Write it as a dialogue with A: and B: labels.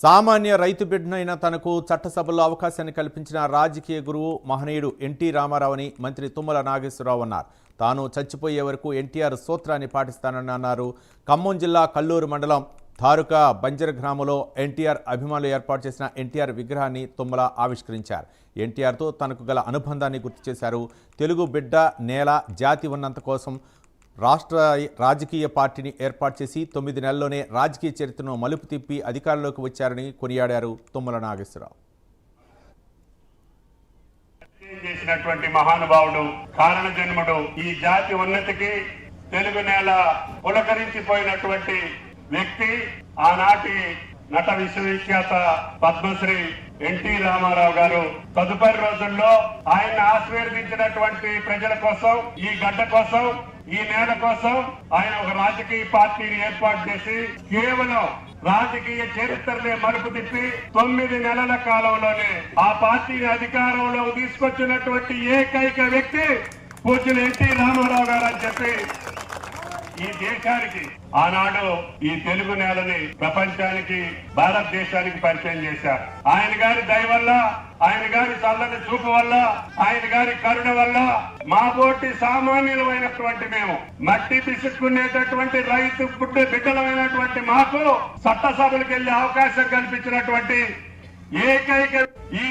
A: సామాన్య రైతు బిడ్డనైన తనకు చట్టసభల్లో అవకాశాన్ని కల్పించిన రాజకీయ గురువు మహనీయుడు ఎన్టీ రామారావు అని మంత్రి తుమ్మల నాగేశ్వరరావు అన్నారు. తాను చచ్చిపోయే వరకు ఎన్టీఆర్ సూత్రాన్ని పాటిస్తానని అన్నారు. ఖమ్మం జిల్లా కల్లూరు మండలం ధారుక బంజర్ గ్రామంలో ఎన్టీఆర్ అభిమానులు ఏర్పాటు చేసిన ఎన్టీఆర్ విగ్రహాన్ని తుమ్మల ఆవిష్కరించారు. ఎన్టీఆర్తో తనకు గల అనుబంధాన్ని గుర్తు చేశారు. తెలుగు బిడ్డ నేల జాతి ఉన్నంత కోసం రాష్ట్ర రాజకీయ పార్టీని ఏర్పాటు చేసి 9 నెలల్లోనే రాజకీయ చరిత్రను మలుపు తిప్పి అధికారంలోకి వచ్చారని కొనియాడారు తుమ్మల నాగేశ్వరరావు.
B: చేసినటువంటి మహానుభావుడు, కారణ జన్ముడు, ఈ జాతి ఉన్నతికి తెలుగు నేల పులకరించిపోయినటువంటి వ్యక్తి, ఆనాటి నట విశ్వవిఖ్యాత పద్మశ్రీ ఎన్టీ రామారావు గారు తదుపరి రోజుల్లో ఆయన ఆశీర్వదించినటువంటి ప్రజల కోసం, ఈ గడ్డ కోసం, ఈ నేల కోసం ఆయన ఒక రాజకీయ పార్టీని ఏర్పాటు చేసి కేవలం రాజకీయ చరిత్రనే మలుపు తిప్పి 9 నెలల కాలంలోనే ఆ పార్టీని అధికారంలో తీసుకొచ్చినటువంటి ఏకైక వ్యక్తి పూజ్యులు ఎన్టీ రామారావు గారు అని చెప్పి ఈ దేశానికి, ఆనాడు ఈ తెలుగు నేలని ప్రపంచానికి, భారతదేశానికి పరిచయం చేశారు. ఆయన గారి దయ వల్ల, ఆయన గారి చల్లని చూపు వల్ల, ఆయన గారి కరుణ వల్ల మా పోటీ సామాన్యులమైనటువంటి మేము, మట్టి పిసుక్కునేటటువంటి రైతు బిడ్డలమైనటువంటి మాకు చట్టసభలకు వెళ్లే అవకాశం కల్పించినటువంటి ఏకైక ఈ